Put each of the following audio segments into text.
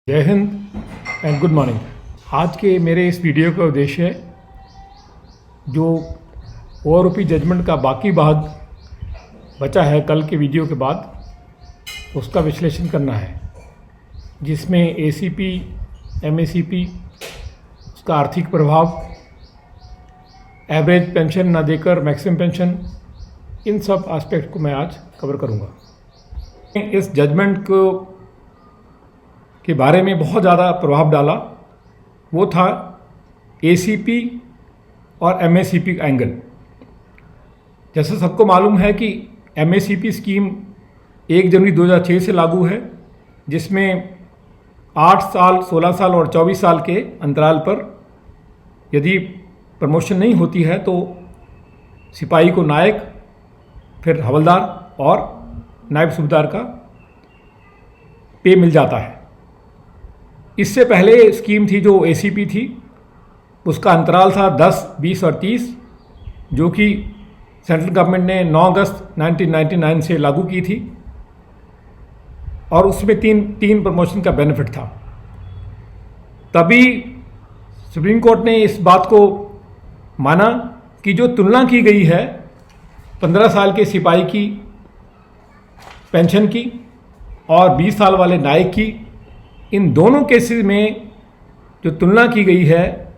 जय Hind and good morning. आज के मेरे इस वीडियो का उद्देश्य है जो ओआरओपी जजमेंट का बाकी भाग बचा है कल के वीडियो के बाद उसका विश्लेषण करना है, जिसमें एसीपी, एमएसीपी, उसका आर्थिक प्रभाव, एवरेज पेंशन ना देकर मैक्सिमम पेंशन, इन सब एस्पेक्ट को मैं आज कवर करूँगा। इस जजमेंट को के बारे में बहुत ज़्यादा प्रभाव डाला वो था एसीपी और एमएसीपी का एंगल। जैसे सबको मालूम है कि एमएसीपी स्कीम 1 जनवरी 2006 से लागू है, जिसमें 8 साल, 16 साल और 24 साल के अंतराल पर यदि प्रमोशन नहीं होती है तो सिपाही को नायक, फिर हवलदार और नायब सूबेदार का पे मिल जाता है। इससे पहले स्कीम थी जो एसीपी थी, उसका अंतराल था 10, 20 और 30, जो कि सेंट्रल गवर्नमेंट ने 9 अगस्त 1999 से लागू की थी और उसमें तीन प्रमोशन का बेनिफिट था। तभी सुप्रीम कोर्ट ने इस बात को माना कि जो तुलना की गई है 15 साल के सिपाही की पेंशन की और 20 साल वाले नायक की, इन दोनों केसेस में जो तुलना की गई है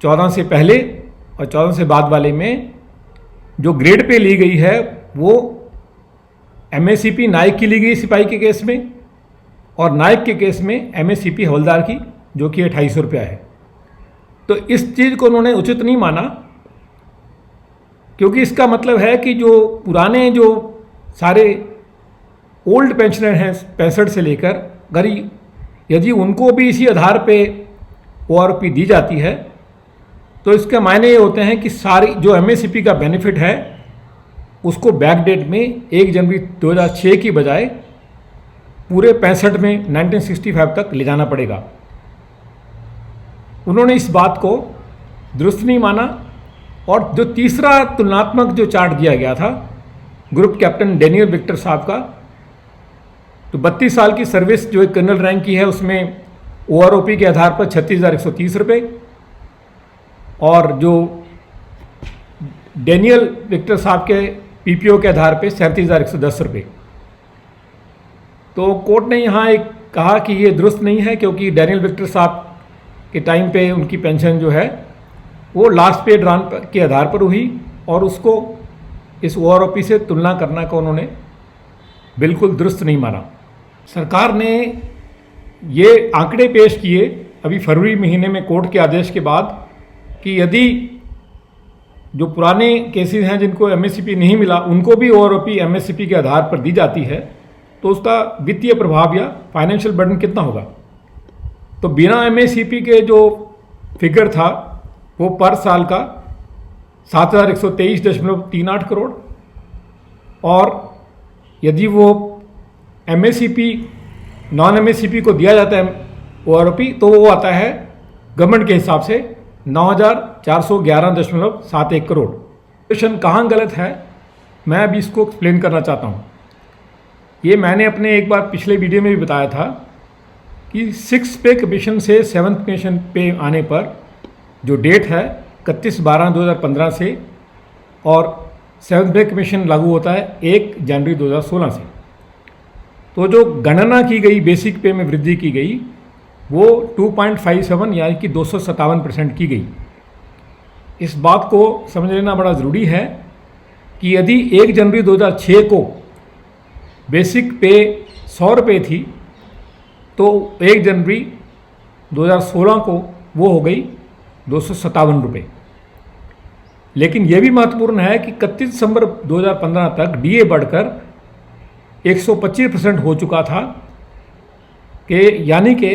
14 से पहले और 14 से बाद वाले में जो ग्रेड पे ली गई है वो एमएसीपी नायक की ली गई सिपाही के केस में, और नायक के केस में एमएसीपी हवलदार की, जो कि 2800 रुपया है। तो इस चीज़ को उन्होंने उचित नहीं माना, क्योंकि इसका मतलब है कि जो पुराने जो सारे ओल्ड पेंशनर हैं 65 से लेकर, अगर यदि उनको भी इसी आधार पे ओआरओपी दी जाती है तो इसके मायने ये होते हैं कि सारी जो एमएसीपी का बेनिफिट है उसको बैक डेट में 1 जनवरी 2006 की बजाय पूरे 65 में 1965 तक ले जाना पड़ेगा। उन्होंने इस बात को दुरुस्त नहीं माना। और जो तीसरा तुलनात्मक जो चार्ट दिया गया था ग्रुप कैप्टन डेनियल विक्टर साहब का, तो 32 साल की सर्विस जो एक कर्नल रैंक की है उसमें ओआरओपी के आधार पर 36,130 रुपये, और जो डेनियल विक्टर साहब के पीपीओ के आधार पे 37,110 रुपये। तो कोर्ट ने यहाँ एक कहा कि ये दुरुस्त नहीं है, क्योंकि डेनियल विक्टर साहब के टाइम पे उनकी पेंशन जो है वो लास्ट पे ड्रान के आधार पर हुई, और उसको इस ओआरओपी से तुलना करना को उन्होंने बिल्कुल दुरुस्त नहीं माना। सरकार ने ये आंकड़े पेश किए अभी फरवरी महीने में कोर्ट के आदेश के बाद कि यदि जो पुराने केसेस हैं जिनको एमएसीपी नहीं मिला उनको भी ओआरओपी एमएसीपी के आधार पर दी जाती है तो उसका वित्तीय प्रभाव या फाइनेंशियल बर्डन कितना होगा। तो बिना एमएसीपी के जो फिगर था वो पर साल का 7,123.38 करोड़, और यदि वो एमएसीपी नॉन एमएसीपी को दिया जाता है ओआरओपी तो वो आता है गवर्नमेंट के हिसाब से 9,411.71 करोड़। क्वेश्चन कहाँ गलत है मैं अभी इसको एक्सप्लेन करना चाहता हूँ। ये मैंने अपने एक बार पिछले वीडियो में भी बताया था कि 6 पे कमीशन से 7th कमीशन पे आने पर जो डेट है 31/12/2015 से, और 7th पे कमीशन लागू होता है 1 जनवरी 2016 से। तो जो गणना की गई बेसिक पे में वृद्धि की गई वो 2.57 यानी कि 257% की गई। इस बात को समझ लेना बड़ा ज़रूरी है कि यदि 1 जनवरी 2006 को बेसिक पे 100 रुपये थी तो 1 जनवरी 2016 को वो हो गई 257 रुपये। लेकिन यह भी महत्वपूर्ण है कि 31 दिसंबर 2015 तक डीए बढ़कर 125% हो चुका था, कि यानी कि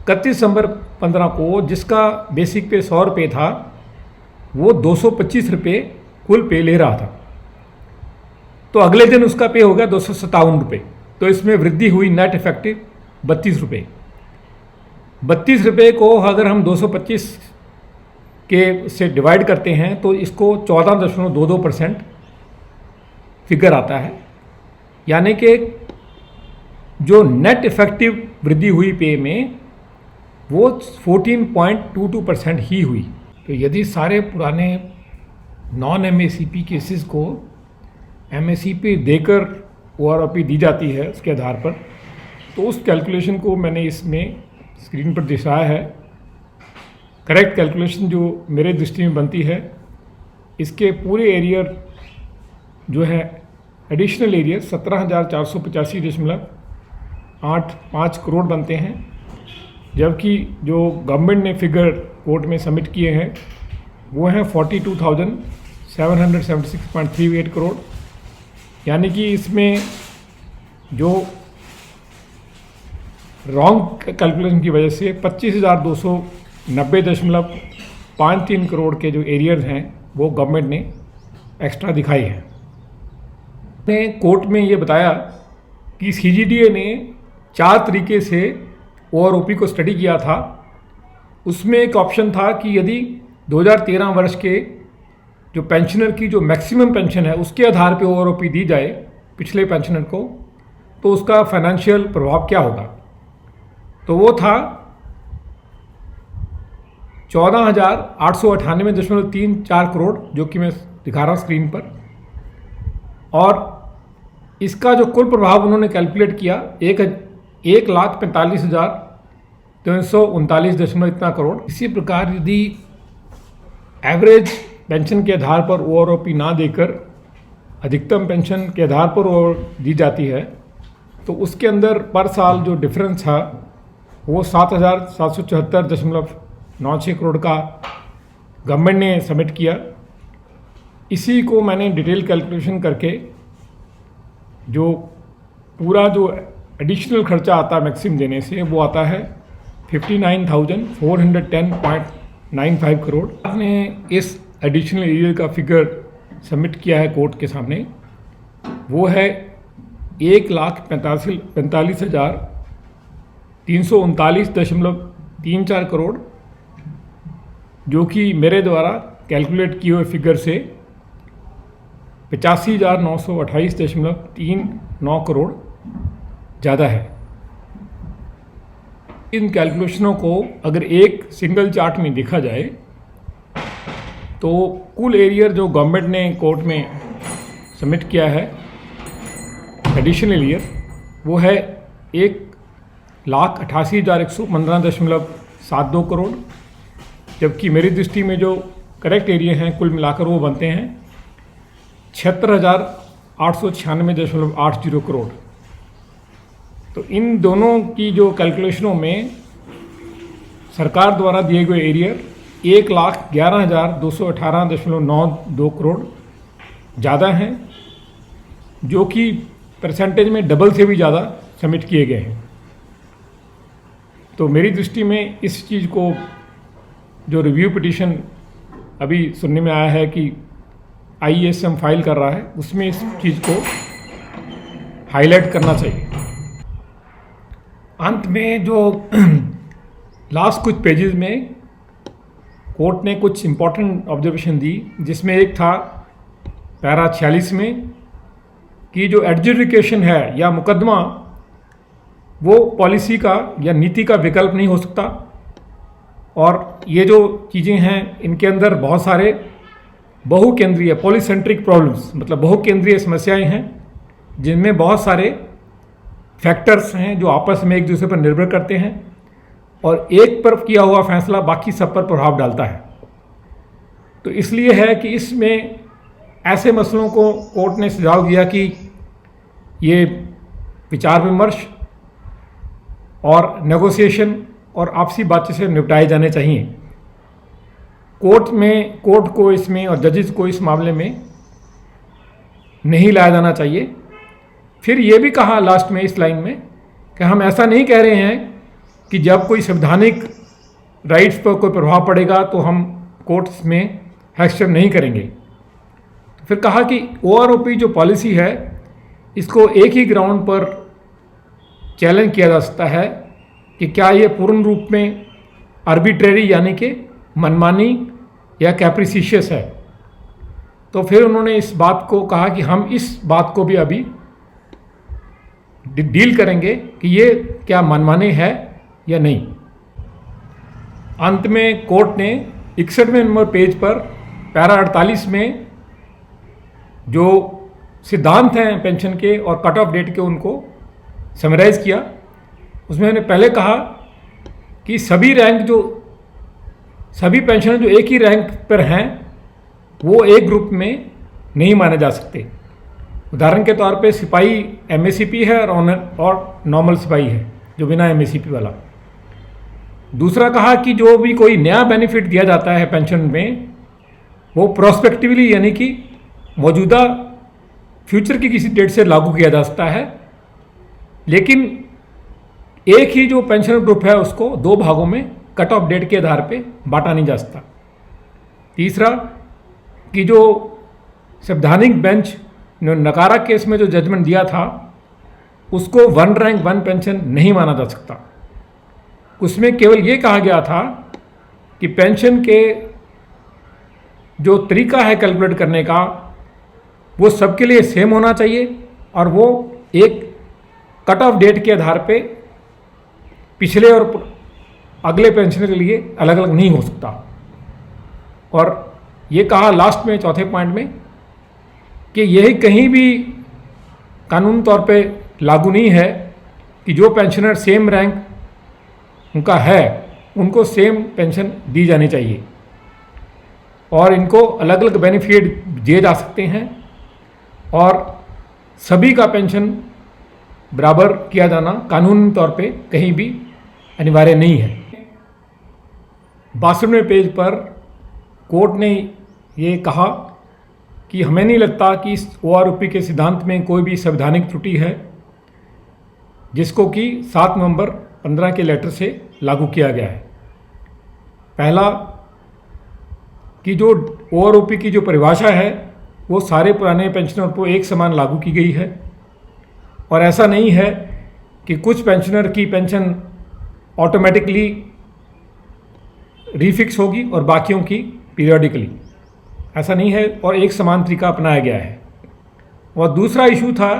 31 दिसंबर 15 को जिसका बेसिक पे 100 रुपये था वो 225 रुपये कुल पे ले रहा था, तो अगले दिन उसका पे हो गया 257 रुपये। तो इसमें वृद्धि हुई नेट इफेक्टिव 32 रुपये। 32 रुपये को अगर हम 225 के से डिवाइड करते हैं तो इसको 14.22% फिगर आता है, यानी कि जो नेट इफेक्टिव वृद्धि हुई पे में वो 14.22% ही हुई। तो यदि सारे पुराने नॉन एमएसईपी केसेस को एमएसईपी देकर ओआरओपी दी जाती है उसके आधार पर, तो उस कैलकुलेशन को मैंने इसमें स्क्रीन पर दिखाया है। करेक्ट कैलकुलेशन जो मेरे दृष्टि में बनती है, इसके पूरे एरियर जो है एडिशनल एरियर 17,485.85 करोड़ बनते हैं, जबकि जो गवर्नमेंट ने फिगर कोर्ट में सबमिट किए हैं वो हैं 42,776.38 करोड़। यानी कि इसमें जो रॉन्ग कैलकुलेशन की वजह से 25,290.53 करोड़ के जो एरियर्स हैं वो गवर्नमेंट ने एक्स्ट्रा दिखाई हैं। ने कोर्ट में ये बताया कि सीजीडीए ने 4 तरीके से ओआरओपी को स्टडी किया था। उसमें एक ऑप्शन था कि यदि 2013 वर्ष के जो पेंशनर की जो मैक्सिमम पेंशन है उसके आधार पे ओआरओपी दी जाए पिछले पेंशनर को, तो उसका फाइनेंशियल प्रभाव क्या होगा। तो वो था 14,898.34 करोड़, जो कि मैं दिखा रहा हूँ स्क्रीन पर। और इसका जो कुल प्रभाव उन्होंने कैलकुलेट किया 1,45,339 इतना करोड़। इसी प्रकार यदि एवरेज पेंशन के आधार पर ओआरओपी ना देकर अधिकतम पेंशन के आधार पर वो दी जाती है, तो उसके अंदर पर साल जो डिफरेंस था वो 7,774.96 करोड़ का गवर्नमेंट ने सबमिट किया। इसी को मैंने डिटेल कैलकुलेशन करके जो पूरा जो एडिशनल खर्चा आता है मैक्सिम देने से वो आता है 59,410.95 करोड़। आपने इस एडिशनल एरियर का फिगर सबमिट किया है कोर्ट के सामने, वो है 1,45,339.34 करोड़, जो कि मेरे द्वारा कैलकुलेट किए हुए फिगर से 85,928.39 करोड़ ज़्यादा है। इन कैलकुलेशनों को अगर एक सिंगल चार्ट में देखा जाए तो कुल एरियर जो गवर्नमेंट ने कोर्ट में सबमिट किया है एडिशनल एरियर, वो है 1,88,115.72 करोड़, जबकि मेरी दृष्टि में जो करेक्ट एरिया हैं कुल मिलाकर वो बनते हैं 76,896.80 करोड़। तो इन दोनों की जो कैलकुलेशनों में सरकार द्वारा दिए गए एरियर 1,11,218.92 करोड़ ज़्यादा हैं, जो कि परसेंटेज में डबल से भी ज़्यादा सबमिट किए गए हैं। तो मेरी दृष्टि में इस चीज़ को जो रिव्यू पिटीशन अभी सुनने में आया है कि आईएसएम फाइल कर रहा है, उसमें इस चीज़ को हाईलाइट करना चाहिए। अंत में जो लास्ट कुछ पेजेस में कोर्ट ने कुछ इम्पोर्टेंट ऑब्जर्वेशन दी, जिसमें एक था पैरा 46 में कि जो एडजुडिकेशन है या मुकदमा वो पॉलिसी का या नीति का विकल्प नहीं हो सकता, और ये जो चीज़ें हैं इनके अंदर बहुत सारे बहुकेंद्रीय पॉलीसेंट्रिक प्रॉब्लम्स, मतलब बहुकेंद्रीय समस्याएं हैं, जिनमें बहुत सारे फैक्टर्स हैं जो आपस में एक दूसरे पर निर्भर करते हैं, और एक पर किया हुआ फैसला बाकी सब पर प्रभाव डालता है। तो इसलिए है कि इसमें ऐसे मसलों को कोर्ट ने सुझाव दिया कि ये विचार विमर्श और नेगोशिएशन और आपसी बातचीत से निपटाए जाने चाहिए। कोर्ट को इसमें और जजेस को इस मामले में नहीं लाया जाना चाहिए। फिर ये भी कहा लास्ट में इस लाइन में कि हम ऐसा नहीं कह रहे हैं कि जब कोई संवैधानिक राइट्स पर कोई प्रभाव पड़ेगा तो हम कोर्ट्स में हस्तक्षेप नहीं करेंगे। फिर कहा कि ओआरओपी जो पॉलिसी है इसको एक ही ग्राउंड पर चैलेंज किया जा सकता है कि क्या ये पूर्ण रूप में आर्बिट्रेरी यानी कि मनमानी या कैप्रिसिशियस है। तो फिर उन्होंने इस बात को कहा कि हम इस बात को भी अभी डील करेंगे कि ये क्या मनमानी है या नहीं। अंत में कोर्ट ने 61वें नंबर पेज पर पैरा 48 में जो सिद्धांत हैं पेंशन के और कट ऑफ डेट के उनको समराइज किया। उसमें मैंने पहले कहा कि सभी पेंशनर जो एक ही रैंक पर हैं वो एक ग्रुप में नहीं माने जा सकते। उदाहरण के तौर पे सिपाही एमएससीपी है और नॉर्मल सिपाही है जो बिना एमएससीपी वाला। दूसरा कहा कि जो भी कोई नया बेनिफिट दिया जाता है पेंशन में वो प्रोस्पेक्टिवली यानी कि मौजूदा फ्यूचर की किसी डेट से लागू किया जा सकता है, लेकिन एक ही जो पेंशनर ग्रुप है उसको दो भागों में कट ऑफ डेट के आधार पे बांटा नहीं जा सकता। तीसरा कि जो संवैधानिक बेंच ने नकारा केस में जो जजमेंट दिया था उसको वन रैंक वन पेंशन नहीं माना जा सकता। उसमें केवल ये कहा गया था कि पेंशन के जो तरीका है कैलकुलेट करने का वो सबके लिए सेम होना चाहिए और वो एक कट ऑफ डेट के आधार पे पिछले और अगले पेंशन के लिए अलग अलग नहीं हो सकता। और ये कहा लास्ट में चौथे पॉइंट में कि यही कहीं भी कानून तौर पे लागू नहीं है कि जो पेंशनर सेम रैंक उनका है उनको सेम पेंशन दी जानी चाहिए और इनको अलग अलग बेनिफिट दिए जा सकते हैं और सभी का पेंशन बराबर किया जाना कानूनी तौर पे कहीं भी अनिवार्य नहीं है। 62वें पेज पर कोर्ट ने ये कहा कि हमें नहीं लगता कि इस ओआरओपी के सिद्धांत में कोई भी संवैधानिक त्रुटि है जिसको कि 7 नवंबर 15 के लेटर से लागू किया गया है। पहला कि जो ओआरओपी की जो परिभाषा है वो सारे पुराने पेंशनर को एक समान लागू की गई है और ऐसा नहीं है कि कुछ पेंशनर की पेंशन ऑटोमेटिकली रीफिक्स होगी और बाकियों की पीरियडिकली, ऐसा नहीं है और एक समान तरीका अपनाया गया है। और दूसरा इशू था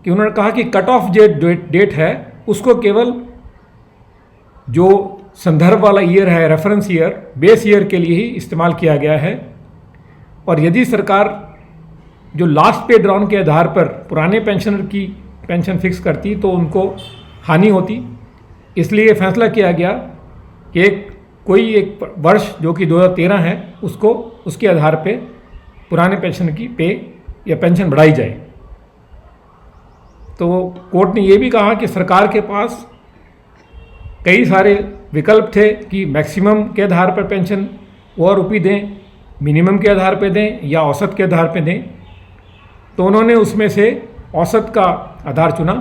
कि उन्होंने कहा कि कट ऑफ डेट है उसको केवल जो संदर्भ वाला ईयर है, रेफरेंस ईयर, बेस ईयर के लिए ही इस्तेमाल किया गया है और यदि सरकार जो लास्ट पे ड्रॉन के आधार पर पुराने पेंशनर की पेंशन फिक्स करती तो उनको हानि होती। इसलिए फैसला किया गया कि कोई एक वर्ष जो कि 2013 है उसको उसके आधार पे पुराने पेंशन की पे या पेंशन बढ़ाई जाए। तो कोर्ट ने ये भी कहा कि सरकार के पास कई सारे विकल्प थे कि मैक्सिमम के आधार पर पेंशन ओआरओपी दें, मिनिमम के आधार पर दें या औसत के आधार पर दें। तो उन्होंने उसमें से औसत का आधार चुना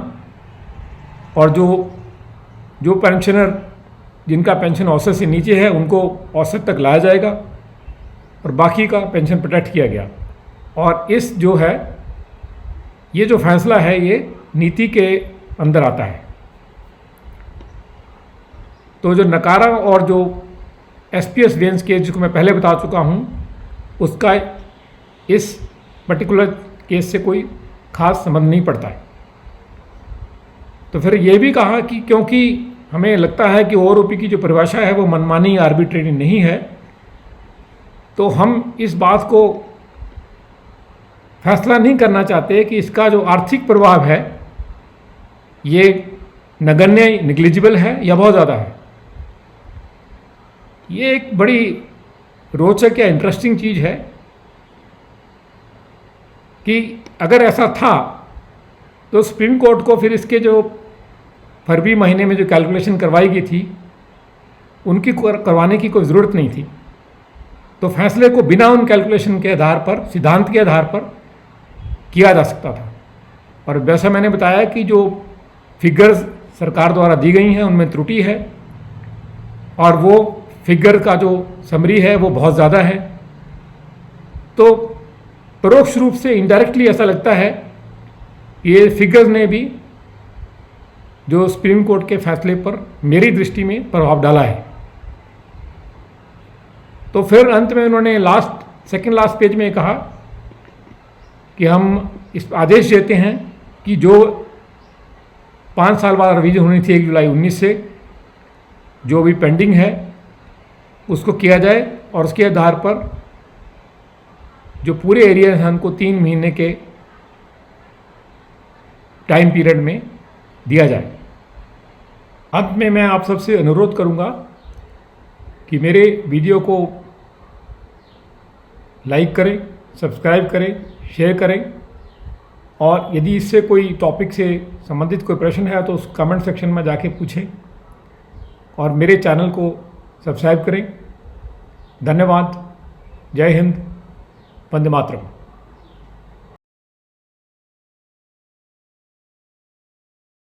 और जो पेंशनर जिनका पेंशन औसत से नीचे है उनको औसत तक लाया जाएगा और बाकी का पेंशन प्रोटेक्ट किया गया। और इस जो है ये जो फैसला है ये नीति के अंदर आता है। तो जो नकारा और जो एसपीएस वेंस केस जिसको मैं पहले बता चुका हूँ उसका इस पर्टिकुलर केस से कोई खास संबंध नहीं पड़ता है। तो फिर ये भी कहा कि क्योंकि हमें लगता है कि ओआरओपी की जो परिभाषा है वो मनमानी आर्बिट्रेरी नहीं है तो हम इस बात को फैसला नहीं करना चाहते कि इसका जो आर्थिक प्रभाव है ये नगण्य निग्लिजिबल है या बहुत ज़्यादा है। ये एक बड़ी रोचक या इंटरेस्टिंग चीज़ है कि अगर ऐसा था तो सुप्रीम कोर्ट को फिर इसके जो फरवरी महीने में जो कैलकुलेशन करवाई गई थी उनकी करवाने की कोई ज़रूरत नहीं थी। तो फैसले को बिना उन कैलकुलेशन के आधार पर, सिद्धांत के आधार पर किया जा सकता था। और वैसा मैंने बताया कि जो फिगर्स सरकार द्वारा दी गई हैं उनमें त्रुटि है और वो फिगर का जो समरी है वो बहुत ज़्यादा है। तो परोक्ष रूप से इनडायरेक्टली ऐसा लगता है ये फिगर्स ने भी जो सुप्रीम कोर्ट के फैसले पर मेरी दृष्टि में प्रभाव डाला है। तो फिर अंत में उन्होंने सेकंड लास्ट पेज में कहा कि हम इस आदेश देते हैं कि जो 5 साल बाद रिवीजन होनी थी 1 जुलाई 19 से, जो भी पेंडिंग है उसको किया जाए और उसके आधार पर जो पूरे एरिया हैं उनको 3 महीने के टाइम पीरियड में दिया जाए। अंत में मैं आप सबसे अनुरोध करूंगा कि मेरे वीडियो को लाइक करें, सब्सक्राइब करें, शेयर करें और यदि इससे कोई टॉपिक से संबंधित कोई प्रश्न है तो उस कमेंट सेक्शन में जाके पूछें और मेरे चैनल को सब्सक्राइब करें। धन्यवाद। जय हिंद। वंदे मातरम।